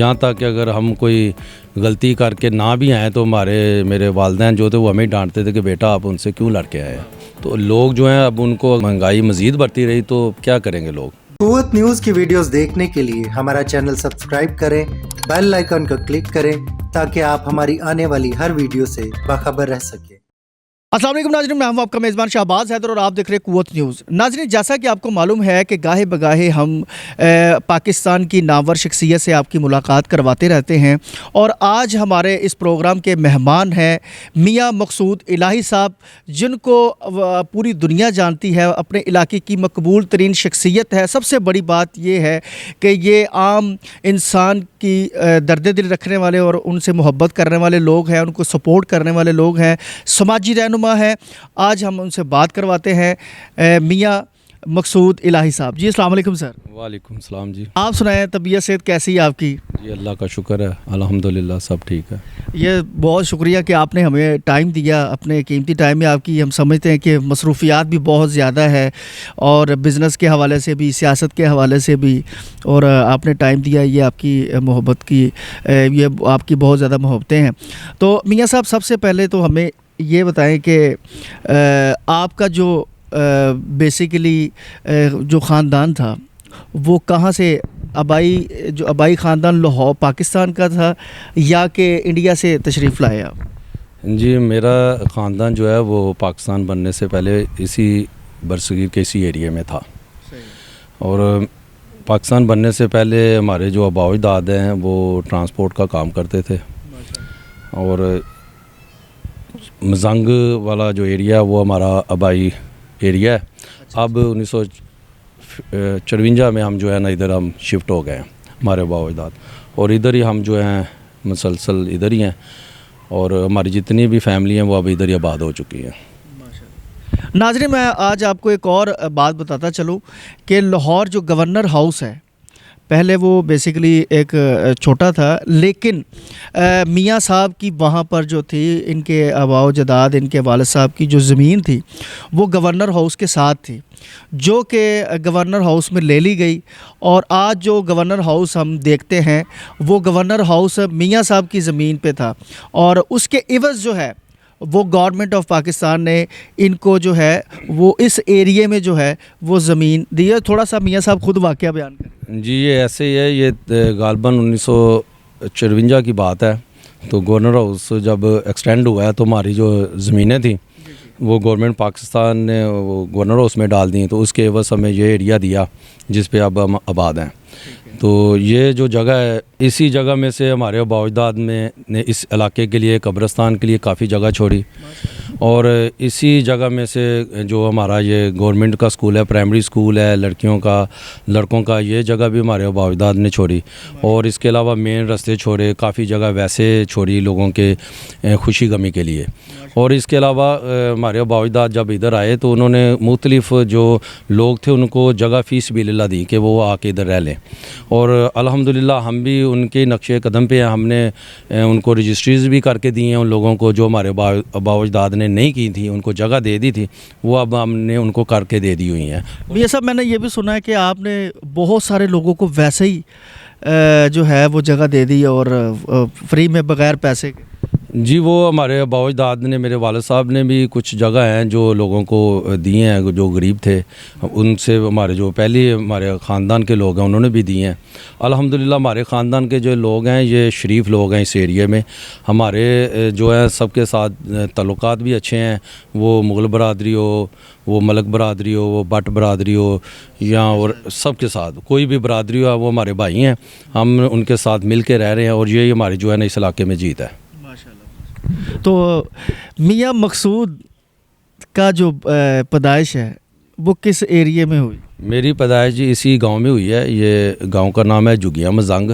یہاں تک کہ اگر ہم کوئی غلطی کر کے نہ بھی آئیں تو میرے والدین جو تھے وہ ہمیں ڈانٹتے تھے کہ بیٹا آپ ان سے کیوں لڑ کے آئے ہیں. تو لوگ جو ہیں اب ان کو مہنگائی مزید بڑھتی رہی تو کیا کریں گے لوگ. قوت نیوز کی ویڈیوز دیکھنے کے لیے ہمارا چینل سبسکرائب کریں، بیل آئیکن کو کلک کریں تاکہ آپ ہماری آنے والی ہر ویڈیو سے باخبر رہ سکیں. السلام علیکم ناظرین، میں ہوں آپ کا میزبان شہباز حیدر اور آپ دیکھ رہے ہیں قوت نیوز. ناظرین، جیسا کہ آپ کو معلوم ہے کہ گاہے بگاہے ہم پاکستان کی نامور شخصیت سے آپ کی ملاقات کرواتے رہتے ہیں، اور آج ہمارے اس پروگرام کے مہمان ہیں میاں مقصود الہی صاحب، جن کو پوری دنیا جانتی ہے، اپنے علاقے کی مقبول ترین شخصیت ہے. سب سے بڑی بات یہ ہے کہ یہ عام انسان کی درد دل رکھنے والے اور ان سے محبت کرنے والے لوگ ہیں، ان کو سپورٹ کرنے والے لوگ ہیں، سماجی رہنما ہے. آج ہم ان سے بات کرواتے ہیں میاں مقصود الہی صاحب. جی السلام علیکم سر. وعلیکم السلام. جی آپ سنائیں، طبیعت صحت کیسی ہے آپ کی؟ جی اللہ کا شکر ہے، الحمدللہ سب ٹھیک ہے. یہ بہت شکریہ کہ آپ نے ہمیں ٹائم دیا، اپنے قیمتی ٹائم میں. آپ کی ہم سمجھتے ہیں کہ مصروفیات بھی بہت زیادہ ہے، اور بزنس کے حوالے سے بھی، سیاست کے حوالے سے بھی، اور آپ نے ٹائم دیا. یہ آپ کی محبت کی، یہ آپ کی بہت زیادہ محبتیں ہیں. تو میاں صاحب، سب سے پہلے تو ہمیں یہ بتائیں کہ آپ کا جو بیسیکلی جو خاندان تھا وہ کہاں سے، آبائی خاندان لاہور پاکستان کا تھا یا کہ انڈیا سے تشریف لائے آپ؟ جی میرا خاندان جو ہے وہ پاکستان بننے سے پہلے اسی برصغیر کے اسی ایریے میں تھا. اور پاکستان بننے سے پہلے ہمارے جو آباء و اجداد ہیں وہ ٹرانسپورٹ کا کام کرتے تھے. اور مزنگ والا جو ایریا ہے وہ ہمارا آبائی ایریا ہے. اب 1954 میں ہم جو ہے نا ادھر ہم شفٹ ہو گئے ہیں، ہمارے آباء و اجداد، اور ادھر ہی ہم جو ہیں مسلسل ادھر ہی ہیں، اور ہماری جتنی بھی فیملی ہیں وہ اب ادھر ہی آباد ہو چکی ہیں. ناظرین، میں آج آپ کو ایک اور بات بتاتا چلوں کہ لاہور جو گورنر ہاؤس ہے، پہلے وہ بیسیکلی ایک چھوٹا تھا، لیکن میاں صاحب کی وہاں پر جو تھی، ان کے آباء و اجداد، ان کے والد صاحب کی جو زمین تھی وہ گورنر ہاؤس کے ساتھ تھی، جو کہ گورنر ہاؤس میں لے لی گئی. اور آج جو گورنر ہاؤس ہم دیکھتے ہیں وہ گورنر ہاؤس میاں صاحب کی زمین پہ تھا، اور اس کے عوض جو ہے وہ گورنمنٹ آف پاکستان نے ان کو جو ہے وہ اس ایریے میں جو ہے وہ زمین دی ہے. تھوڑا سا میاں صاحب خود واقعہ بیان کریں. جی یہ ایسے ہی ہے، یہ غالباً 1954 کی بات ہے. تو گورنر ہاؤس جب ایکسٹینڈ ہوا ہے تو ہماری جو زمینیں تھیں وہ گورنمنٹ پاکستان نے وہ گورنر ہاؤس میں ڈال دیں، تو اس کے عوض ہمیں یہ ایریا دیا جس پہ اب ہم آباد ہیں. تو یہ جو جگہ ہے، اسی جگہ میں سے ہمارے آباء و اجداد نے اس علاقے کے لیے، قبرستان کے لیے کافی جگہ چھوڑی. اور اسی جگہ میں سے جو ہمارا یہ گورنمنٹ کا سکول ہے، پرائمری سکول ہے لڑکوں کا، یہ جگہ بھی ہمارے آباء و اجداد نے چھوڑی. اور اس کے علاوہ مین راستے چھوڑے، کافی جگہ ویسے چھوڑی لوگوں کے خوشی غمی کے لیے. اور اس کے علاوہ ہمارے آباء و اجداد جب ادھر آئے تو انہوں نے مختلف جو لوگ تھے ان کو جگہ فی سبیل اللہ دی کہ وہ آ کے ادھر رہ لیں. اور الحمدللہ ہم بھی ان کے نقش قدم پہ ہیں. ہم نے ان کو رجسٹریز بھی کر کے دی ہیں، ان لوگوں کو جو ہمارے آباء و اجداد نے نہیں کی تھی، ان کو جگہ دے دی تھی، وہ اب ہم نے ان کو کر کے دے دی ہوئی ہیں. یہ سب میں نے یہ بھی سنا ہے کہ آپ نے بہت سارے لوگوں کو ویسے ہی جو ہے وہ جگہ دے دی، اور فری میں، بغیر پیسے کے. جی وہ ہمارے آباء و اجداد نے، میرے والد صاحب نے بھی کچھ جگہ ہیں جو لوگوں کو دی ہیں، جو غریب تھے ان سے. ہمارے جو پہلے ہمارے خاندان کے لوگ ہیں انہوں نے بھی دی ہیں. الحمدللہ ہمارے خاندان کے جو لوگ ہیں یہ شریف لوگ ہیں. اس ایریے میں ہمارے جو ہے سب کے ساتھ تعلقات بھی اچھے ہیں. وہ مغل برادری ہو، وہ ملک برادری ہو، وہ بٹ برادری ہو، یا اور سب کے ساتھ کوئی بھی برادری ہو، وہ ہمارے بھائی ہیں. ہم ان کے ساتھ مل کے رہ رہے ہیں، اور یہی ہماری جو ہے نا اس علاقے میں جیت ہے. تو میاں مقصود کا جو پیدائش ہے وہ کس ایریے میں ہوئی؟ میری پیدائش جی اسی گاؤں میں ہوئی ہے. یہ گاؤں کا نام ہے جگیاں مزنگ.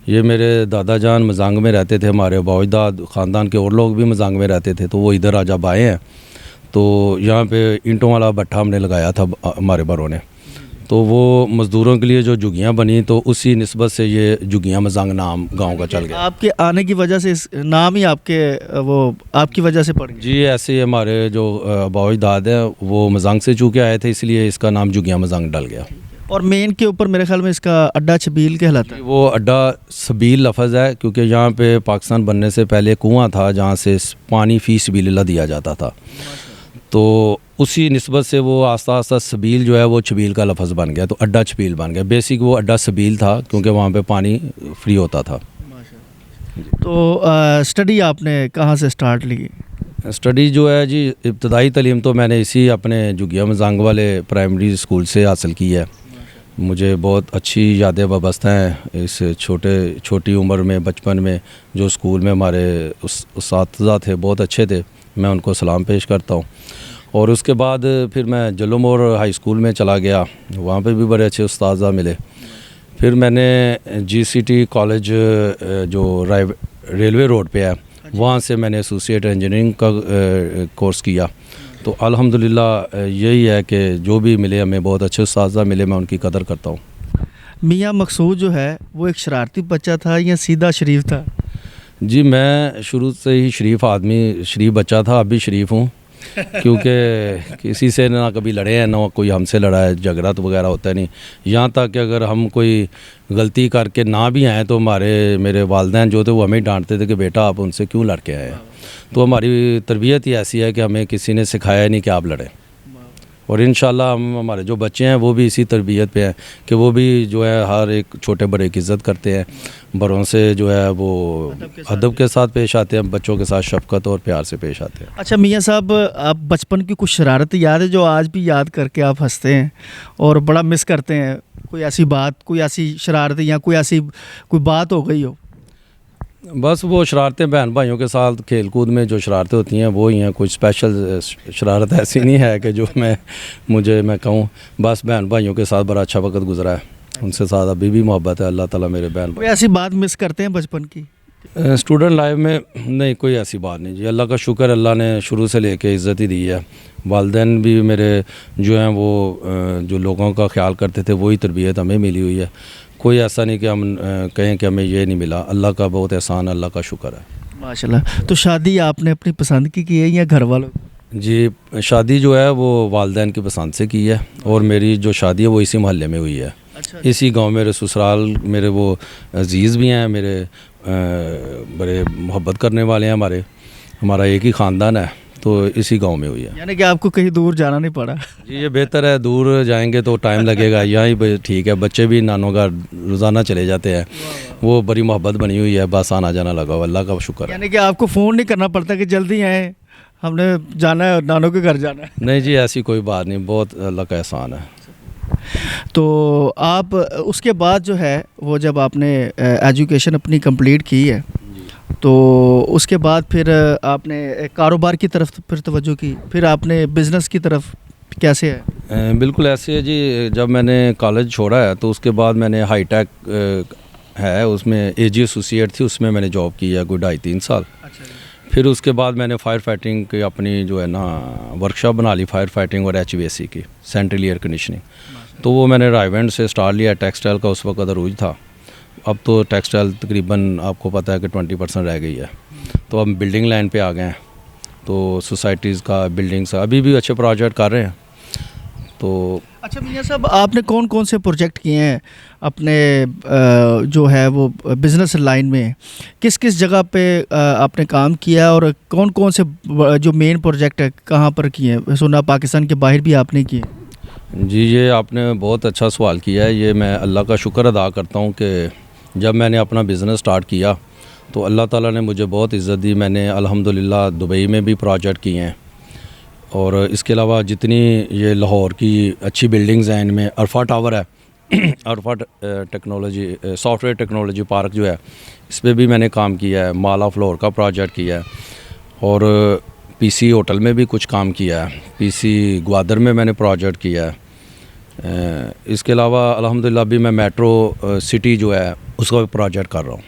یہ میرے دادا جان مزنگ میں رہتے تھے، ہمارے آباء و اجداد خاندان کے اور لوگ بھی مزنگ میں رہتے تھے. تو وہ ادھر جب آئے ہیں تو یہاں پہ اینٹوں والا بٹھا ہم نے لگایا تھا ہمارے بڑوں نے. تو وہ مزدوروں کے لیے جو جھگیاں بنی تو اسی نسبت سے یہ جھگیاں مزنگ نام گاؤں کا چل گیا. آپ کے آنے کی وجہ سے نام ہی آپ کے وہ آپ کی وجہ سے پڑ گیا؟ جی ایسے ہی ہمارے جو آباء و اجداد ہیں وہ مزنگ سے چونکہ آئے تھے، اس لیے اس کا نام جھگیاں مزنگ ڈل گیا. اور مین کے اوپر میرے خیال میں اس کا اڈا چھبیل کہلاتا ہے. وہ اڈا سبیل لفظ ہے کیونکہ یہاں پہ پاکستان بننے سے پہلے کنواں تھا جہاں سے پانی فی سبیل اللہ دیا جاتا تھا. تو اسی نسبت سے وہ آہستہ آہستہ سبیل جو ہے وہ چھبیل کا لفظ بن گیا, تو اڈا چھبیل بن گیا. بیسک وہ اڈا سبیل تھا کیونکہ وہاں پہ پانی فری ہوتا تھا. تو اسٹڈی آپ نے کہاں سے سٹارٹ لی؟ اسٹڈی جو ہے جی ابتدائی تعلیم تو میں نے اسی اپنے جگیا مزانگ والے پرائمری اسکول سے حاصل کی ہے. مجھے بہت اچھی یادیں وابستہ ہیں اس چھوٹی عمر میں, بچپن میں. جو اسکول میں ہمارے اساتذہ تھے بہت اچھے تھے, میں ان کو سلام پیش کرتا ہوں. اور اس کے بعد پھر میں جلمور ہائی اسکول میں چلا گیا, وہاں پہ بھی بڑے اچھے اساتذہ ملے. پھر میں نے جی سی ٹی کالج جو ریلوے روڈ پہ ہے وہاں سے میں نے ایسوسیٹ انجینئرنگ کا کورس کیا. تو الحمدللہ یہی ہے کہ جو بھی ملے ہمیں بہت اچھے اساتذہ ملے, میں ان کی قدر کرتا ہوں. میاں مقصود جو ہے وہ ایک شرارتی بچہ تھا یا سیدھا شریف تھا؟ جی میں شروع سے ہی شریف آدمی, شریف بچہ تھا, اب بھی شریف ہوں. کیونکہ کسی سے نہ کبھی لڑے ہیں نہ کوئی ہم سے لڑا ہے, جھگڑا تو وغیرہ ہوتا ہے نہیں. یہاں تک کہ اگر ہم کوئی غلطی کر کے نہ بھی آئیں تو میرے والدین جو تھے وہ ہمیں ڈانٹتے تھے کہ بیٹا آپ ان سے کیوں لڑ کے آئے ہیں. تو ہماری تربیت ہی ایسی ہے کہ ہمیں کسی نے سکھایا نہیں کہ آپ لڑیں. اور انشاءاللہ ہمارے جو بچے ہیں وہ بھی اسی تربیت پہ ہیں کہ وہ بھی جو ہے ہر ایک چھوٹے بڑے کی عزت کرتے ہیں, بڑوں سے جو ہے وہ ادب کے ساتھ پیش آتے ہیں, بچوں کے ساتھ شفقت اور پیار سے پیش آتے ہیں. اچھا میاں صاحب, آپ بچپن کی کچھ شرارت یاد ہے جو آج بھی یاد کر کے آپ ہنستے ہیں اور بڑا مس کرتے ہیں؟ کوئی ایسی بات, کوئی ایسی شرارت یا کوئی بات ہو گئی ہو؟ بس وہ شرارتیں بہن بھائیوں کے ساتھ کھیل کود میں جو شرارتیں ہوتی ہیں وہ ہی ہیں. کوئی اسپیشل شرارت ایسی نہیں ہے کہ جو میں کہوں. بس بہن بھائیوں کے ساتھ بڑا اچھا وقت گزرا ہے, ان سے ساتھ ابھی بھی محبت ہے. اللہ تعالیٰ میرے بہن کوئی ایسی بات مس کرتے ہیں بچپن کی؟ اسٹوڈنٹ لائف میں نہیں, کوئی ایسی بات نہیں جی. اللہ کا شکر, اللہ نے شروع سے لے کے عزت ہی دی ہے. والدین بھی میرے جو ہیں وہ جو لوگوں کا خیال کرتے تھے وہی تربیت ہمیں ملی ہوئی ہے. کوئی ایسا نہیں کہ ہم کہیں کہ ہمیں یہ نہیں ملا. اللہ کا بہت احسان, اللہ کا شکر ہے. ماشاءاللہ. تو شادی آپ نے اپنی پسند کی ہے یا گھر والوں؟ جی شادی جو ہے وہ والدین کی پسند سے کی ہے, اور میری جو شادی ہے وہ اسی محلے میں ہوئی ہے. اسی گاؤں میرے سسرال میرے وہ عزیز بھی ہیں, میرے بڑے محبت کرنے والے ہیں. ہمارا ایک ہی خاندان ہے, تو اسی گاؤں میں ہوئی ہے. یعنی کہ آپ کو کہیں دور جانا نہیں پڑا؟ جی یہ بہتر ہے, دور جائیں گے تو ٹائم لگے گا. یہاں ہی ٹھیک ہے. بچے بھی نانوں کا روزانہ چلے جاتے ہیں, وہ بڑی محبت بنی ہوئی ہے, بس آنا جانا لگا ہوا. اللہ کا شکر ہے. یعنی کہ آپ کو فون نہیں کرنا پڑتا کہ جلدی آئیں, ہم نے جانا ہے, نانوں کے گھر جانا ہے؟ نہیں جی ایسی کوئی بات نہیں, بہت اللہ کا احسان ہے. تو آپ اس کے بعد جو ہے وہ جب آپ نے ایجوکیشن اپنی کمپلیٹ کی ہے تو اس کے بعد پھر آپ نے کاروبار کی طرف پھر توجہ کی, پھر آپ نے بزنس کی طرف کیسے ہے؟ بالکل ایسے ہے جی. جب میں نے کالج چھوڑا ہے تو اس کے بعد میں نے ہائی ٹیک ہے اس میں اے جی ایسوسیٹ تھی, اس میں نے جاب کی ہے کوئی 2.5-3 سال. پھر اس کے بعد میں نے فائر فائٹنگ کی اپنی جو ہے نا ورکشاپ بنا لی, فائر فائٹنگ اور ایچ وی سی کی, سینٹرل ایئر کنڈیشننگ. تو وہ میں نے رائیونڈ سے سٹارٹ لیا. ٹیکسٹائل کا اس وقت عروج تھا. اب تو ٹیکسٹائل تقریباً آپ کو پتہ ہے کہ 20% رہ گئی ہے. تو اب بلڈنگ لائن پہ آ گئے ہیں, تو سوسائٹیز کا بلڈنگس ابھی بھی اچھے پروجیکٹ کر رہے ہیں. تو اچھا میاں صاحب, آپ نے کون کون سے پروجیکٹ کیے ہیں اپنے جو ہے وہ بزنس لائن میں؟ کس کس جگہ پہ آپ نے کام کیا اور کون کون سے جو مین پروجیکٹ ہے کہاں پر کیے ہیں؟ سنا پاکستان کے باہر بھی آپ نے کیے. جی یہ آپ نے بہت اچھا سوال کیا ہے. یہ میں اللہ کا شکر ادا کرتا ہوں کہ جب میں نے اپنا بزنس سٹارٹ کیا تو اللہ تعالیٰ نے مجھے بہت عزت دی. میں نے الحمدللہ دبئی میں بھی پروجیکٹ کیے ہیں, اور اس کے علاوہ جتنی یہ لاہور کی اچھی بلڈنگز ہیں ان میں عرفہ ٹاور ہے, Arfa technology software technology park جو ہے اس پہ بھی میں نے کام کیا ہے. مال آف لاہور کا پروجیکٹ کیا ہے, اور پی سی ہوٹل میں بھی کچھ کام کیا ہے. پی سی گوادر میں نے پروجیکٹ کیا ہے. اس کے علاوہ الحمدللہ ابھی میں میٹرو سٹی جو ہے اس کا پروجیکٹ کر رہا ہوں,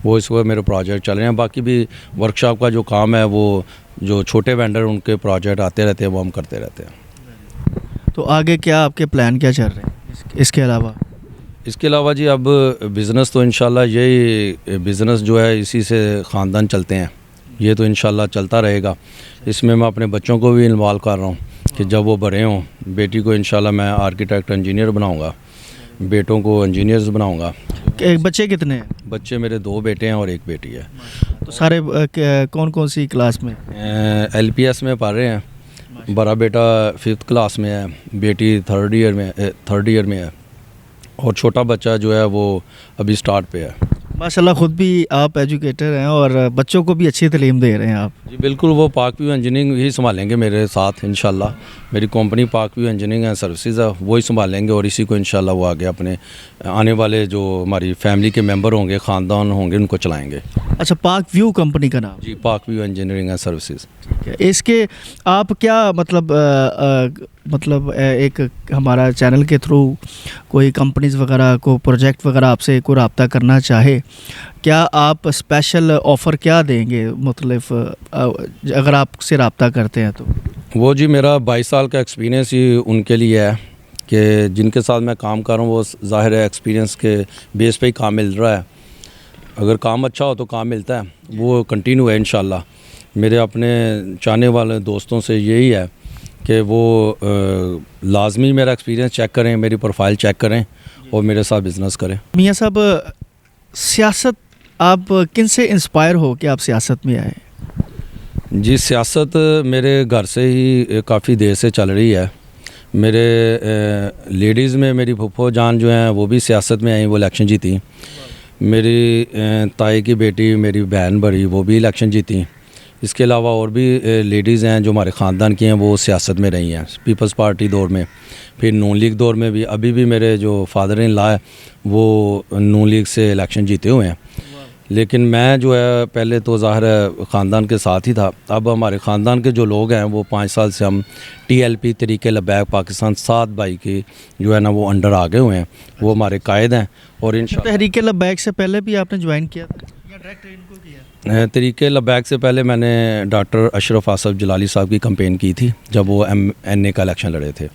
وہ اس وقت میرے پروجیکٹ چل رہے ہیں. باقی بھی ورکشاپ کا جو کام ہے وہ جو چھوٹے وینڈر ان کے پروجیکٹ آتے رہتے ہیں وہ ہم کرتے رہتے ہیں. تو آگے کیا آپ کے پلان کیا چل رہے ہیں اس کے علاوہ؟ اس کے علاوہ جی اب بزنس تو انشاءاللہ یہی بزنس جو ہے اسی سے خاندان چلتے ہیں, یہ تو انشاءاللہ چلتا رہے گا. اس میں اپنے بچوں کو بھی انوالو کر رہا ہوں کہ جب وہ بڑے ہوں بیٹی کو انشاءاللہ میں آرکیٹیکٹ انجینئر بناؤں گا, بیٹوں کو انجینئرز بناؤں گا. بچے کتنے ہیں؟ بچے میرے 2 بیٹے ہیں اور 1 بیٹی ہے. تو سارے کون کون سی کلاس میں؟ ایل پی ایس میں پڑھ رہے ہیں. بڑا بیٹا 5th کلاس میں ہے, بیٹی 3rd ایئر میں ہے, اور چھوٹا بچہ جو ہے وہ ابھی سٹارٹ پہ ہے. ماشاءاللہ خود بھی آپ ایجوکیٹر ہیں اور بچوں کو بھی اچھی تعلیم دے رہے ہیں آپ. جی بالکل, وہ پاک ویو انجینئرنگ ہی سنبھالیں گے میرے ساتھ انشاءاللہ. میری کمپنی پاک ویو انجینئرنگ اینڈ سروسز ہے, وہی سنبھالیں گے, اور اسی کو انشاءاللہ وہ آگے اپنے آنے والے جو ہماری فیملی کے ممبر ہوں گے, خاندان ہوں گے, ان کو چلائیں گے. اچھا, پاک ویو کمپنی کا نام؟ جی پاک ویو انجینئرنگ اینڈ سروسز. اس کے آپ کیا مطلب ایک ہمارا چینل کے تھرو کوئی کمپنیز وغیرہ کو پروجیکٹ وغیرہ آپ سے کوئی رابطہ کرنا چاہے, کیا آپ اسپیشل آفر کیا دیں گے مختلف اگر آپ سے رابطہ کرتے ہیں تو؟ وہ جی میرا 22 سال کا ایکسپیرینس ہی ان کے لیے ہے کہ جن کے ساتھ میں کام کر رہا ہوں, وہ ظاہر ہے ایکسپیرینس کے بیس پہ ہی کام مل رہا ہے. اگر کام اچھا ہو تو کام ملتا ہے, وہ کنٹینیو ہے انشاءاللہ. میرے اپنے چاہنے والے دوستوں سے یہی ہے کہ وہ لازمی میرا ایکسپیرینس چیک کریں, میری پروفائل چیک کریں اور میرے ساتھ بزنس کریں. میاں صاحب, سیاست آپ کن سے انسپائر ہو کہ آپ سیاست میں آئے؟ جی سیاست میرے گھر سے ہی کافی دیر سے چل رہی ہے. میرے لیڈیز میں میری پھپھو جان جو ہیں وہ بھی سیاست میں آئیں, وہ الیکشن جیتی. میری تائی کی بیٹی میری بہن بڑی وہ بھی الیکشن جیتی. اس کے علاوہ اور بھی لیڈیز ہیں جو ہمارے خاندان کی ہیں, وہ سیاست میں رہی ہیں, پیپلز پارٹی دور میں, پھر نون لیگ دور میں بھی. ابھی بھی میرے جو فادر ان لا ہے وہ نون لیگ سے الیکشن جیتے ہوئے ہیں. لیکن میں جو ہے پہلے تو ظاہر ہے خاندان کے ساتھ ہی تھا. اب ہمارے خاندان کے جو لوگ ہیں وہ 5 سال سے ہم TLP تحریک لبیک پاکستان 7 بھائی کی جو ہے نا وہ انڈر آگے ہوئے ہیں, وہ ہمارے قائد ہیں. اور انشاءاللہ تحریک لبیک سے پہلے بھی آپ نے جوائن کیا تھا یا ڈائریکٹ ان کو کیا؟ تحریک لبیک سے پہلے میں نے ڈاکٹر اشرف آصف جلالی صاحب کی کمپین کی تھی جب وہ MNA کا الیکشن لڑے تھے.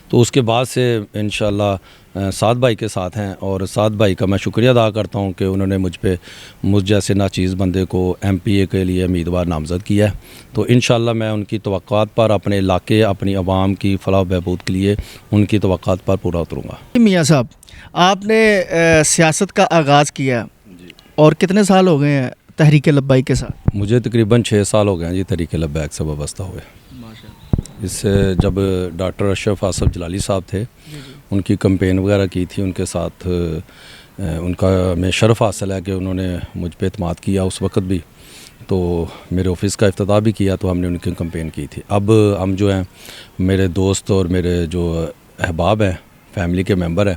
تو اس کے بعد سے انشاءاللہ 7 بھائی کے ساتھ ہیں, اور 7 بھائی کا میں شکریہ ادا کرتا ہوں کہ انہوں نے مجھ جیسے ناچیز بندے کو MPA کے لیے امیدوار نامزد کیا ہے. تو انشاءاللہ میں ان کی توقعات پر, اپنے علاقے, اپنی عوام کی فلاح و بہبود کے لیے ان کی توقعات پر پورا اتروں گا. میاں صاحب, آپ نے سیاست کا آغاز کیا اور کتنے سال ہو گئے ہیں تحریک لبیک کے ساتھ؟ مجھے تقریباً 6 سال ہو گئے ہیں جی تحریک لبیک سے وابستہ ہوئے. اس سے جب ڈاکٹر اشرف آصف جلالی صاحب تھے, ان کی کمپین وغیرہ کی تھی, ان کے ساتھ ان کا میں شرف حاصل ہے کہ انہوں نے مجھ پہ اعتماد کیا اس وقت بھی. تو میرے آفس کا افتتاح بھی کیا تو ہم نے ان کی کمپین کی تھی. اب ہم جو ہیں میرے دوست اور میرے جو احباب ہیں, فیملی کے ممبر ہیں,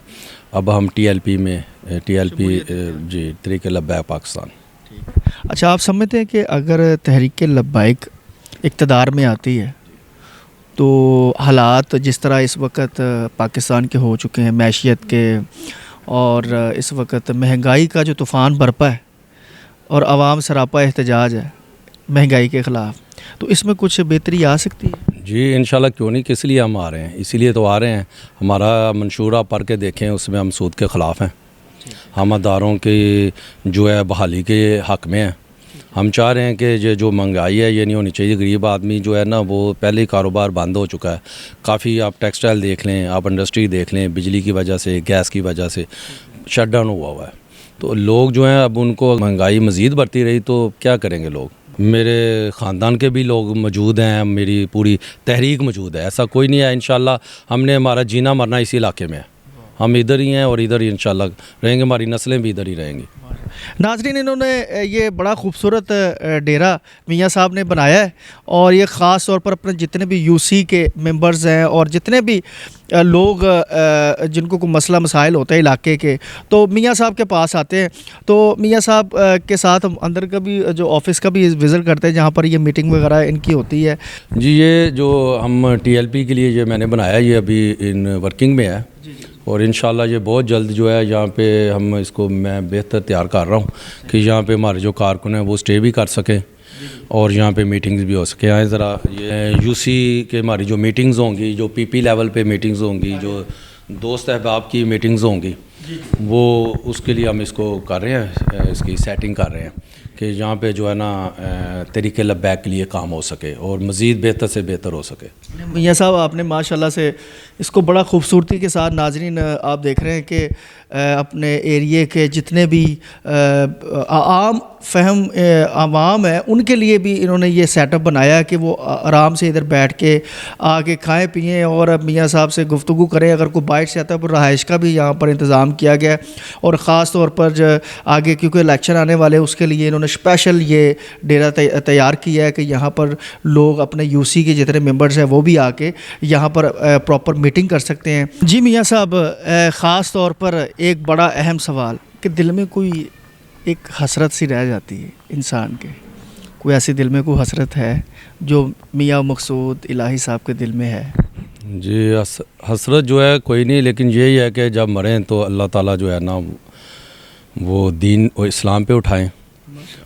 اب ہم TLP میں جی تحریک لبیک پاکستان. اچھا, آپ سمجھتے ہیں کہ اگر تحریک لبیک اقتدار میں آتی ہے تو حالات جس طرح اس وقت پاکستان کے ہو چکے ہیں, معیشت کے, اور اس وقت مہنگائی کا جو طوفان برپا ہے اور عوام سراپا احتجاج ہے مہنگائی کے خلاف, تو اس میں کچھ بہتری آ سکتی ہے؟ جی انشاءاللہ کیوں نہیں, کس لیے ہم آ رہے ہیں, اسی لیے تو آ رہے ہیں. ہمارا منشورہ پڑھ کے دیکھیں, اس میں ہم سود کے خلاف ہیں, ہم اداروں کی جو ہے بحالی کے حق میں ہیں. ہم چاہ رہے ہیں کہ یہ جو مہنگائی ہے یہ نہیں ہونی چاہیے. غریب آدمی جو ہے نا وہ پہلے ہی کاروبار بند ہو چکا ہے کافی. آپ ٹیکسٹائل دیکھ لیں, آپ انڈسٹری دیکھ لیں, بجلی کی وجہ سے, گیس کی وجہ سے شٹ ڈاؤن ہوا ہے. تو لوگ جو ہیں اب ان کو مہنگائی مزید بڑھتی رہی تو کیا کریں گے لوگ. میرے خاندان کے بھی لوگ موجود ہیں, میری پوری تحریک موجود ہے, ایسا کوئی نہیں ہے. انشاءاللہ ہم نے ہمارا جینا مرنا اسی علاقے میں ہے, ہم ادھر ہی ہیں اور ادھر ہی انشاءاللہ رہیں گے, ہماری نسلیں بھی ادھر ہی رہیں گی. ناظرین, انہوں نے یہ بڑا خوبصورت ڈیرا میاں صاحب نے بنایا ہے, اور یہ خاص طور پر اپنے جتنے بھی UC کے ممبرز ہیں اور جتنے بھی لوگ جن کو کوئی مسئلہ مسائل ہوتا ہے علاقے کے, تو میاں صاحب کے پاس آتے ہیں. تو میاں صاحب کے ساتھ ہم اندر کا بھی جو آفس کا بھی وزٹ کرتے ہیں جہاں پر یہ میٹنگ وغیرہ ان کی ہوتی ہے. جی یہ جو ہم TLP کے لیے یہ میں نے بنایا, یہ ابھی ان ورکنگ میں ہے, اور انشاءاللہ یہ بہت جلد جو ہے یہاں پہ ہم اس کو میں بہتر تیار کر رہا ہوں کہ یہاں پہ ہمارے جو کارکن ہیں وہ اسٹے بھی کر سکیں اور یہاں پہ میٹنگز بھی ہو سکیں. آئیں ذرا, یہ UC کے ہماری جو میٹنگز ہوں گی, جو PP لیول پہ میٹنگز ہوں گی, جو دوست احباب کی میٹنگز ہوں گی, وہ اس کے لیے ہم اس کو کر رہے ہیں, اس کی سیٹنگ کر رہے ہیں کہ یہاں پہ جو ہے نا طریق لبیک کے لیے کام ہو سکے اور مزید بہتر سے بہتر ہو سکے۔ میاں صاحب آپ نے ماشاءاللہ سے اس کو بڑا خوبصورتی کے ساتھ، ناظرین آپ دیکھ رہے ہیں کہ اپنے ایریے کے جتنے بھی عام فہم عوام ہیں ان کے لیے بھی انہوں نے یہ سیٹ اپ بنایا کہ وہ آرام سے ادھر بیٹھ کے آگے کھائیں پئیں اور میاں صاحب سے گفتگو کریں۔ اگر کوئی باہر سے آتا ہے، رہائش کا بھی یہاں پر انتظام کیا گیا ہے، اور خاص طور پر جو آگے کیونکہ الیکشن آنے والے اس کے لیے انہوں نے اسپیشل یہ ڈیرا تیار کیا ہے کہ یہاں پر لوگ اپنے یو سی کے جتنے ممبرز ہیں وہ بھی آ کے یہاں پر پراپر میٹنگ کر سکتے ہیں۔ جی میاں صاحب، خاص طور پر ایک بڑا اہم سوال کہ دل میں کوئی ایک حسرت سی رہ جاتی ہے انسان کے، کوئی ایسی دل میں کوئی حسرت ہے جو میاں مقصود الہی صاحب کے دل میں ہے؟ جی حسرت جو ہے کوئی نہیں، لیکن یہی ہے کہ جب مریں تو اللہ تعالیٰ جو ہے نا وہ دین و اسلام پہ اٹھائیں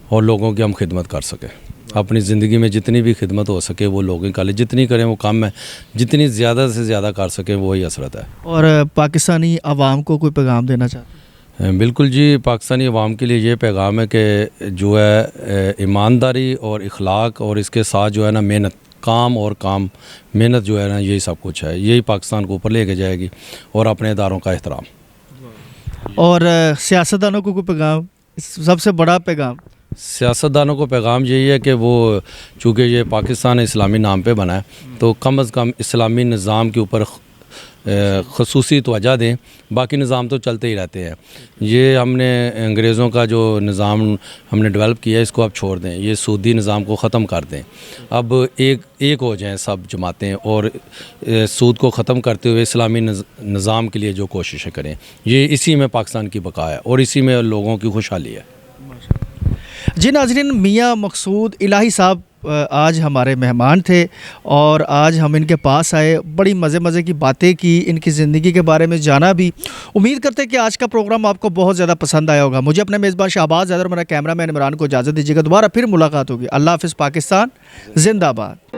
اور لوگوں کی ہم خدمت کر سکیں۔ اپنی زندگی میں جتنی بھی خدمت ہو سکے وہ لوگوں کے لیے جتنی کریں وہ کم ہے، جتنی زیادہ سے زیادہ کر سکیں وہی حسرت ہے۔ اور پاکستانی عوام کو کوئی پیغام دینا چاہتے ہیں؟ بالکل جی، پاکستانی عوام کے لیے یہ پیغام ہے کہ جو ہے ایمانداری اور اخلاق اور اس کے ساتھ جو ہے نا محنت جو ہے نا یہی سب کچھ ہے، یہی پاکستان کو اوپر لے کے جائے گی، اور اپنے اداروں کا احترام۔ اور سیاستدانوں کو کوئی پیغام، سب سے بڑا پیغام؟ سیاستدانوں کو پیغام یہی ہے کہ وہ چونکہ یہ پاکستان اسلامی نام پہ بنا ہے تو کم از کم اسلامی نظام کے اوپر خصوصی توجہ دیں، باقی نظام تو چلتے ہی رہتے ہیں۔ یہ ہم نے انگریزوں کا جو نظام ہم نے ڈیولپ کیا ہے اس کو اب چھوڑ دیں، یہ سودی نظام کو ختم کر دیں، اب ایک ہو جائیں سب جماعتیں اور سود کو ختم کرتے ہوئے اسلامی نظام کے لیے جو کوششیں کریں، یہ اسی میں پاکستان کی بقا ہے اور اسی میں لوگوں کی خوشحالی ہے۔ جی ناظرین، میاں مقصود الہی صاحب آج ہمارے مہمان تھے اور آج ہم ان کے پاس آئے، بڑی مزے کی باتیں کی، ان کی زندگی کے بارے میں جانا بھی۔ امید کرتے ہیں کہ آج کا پروگرام آپ کو بہت زیادہ پسند آیا ہوگا۔ مجھے اپنے میزبان شہباز حیدر اور میرا کیمرہ مین عمران کو اجازت دیجیے گا، دوبارہ پھر ملاقات ہوگی۔ اللہ حافظ، پاکستان زندہ باد۔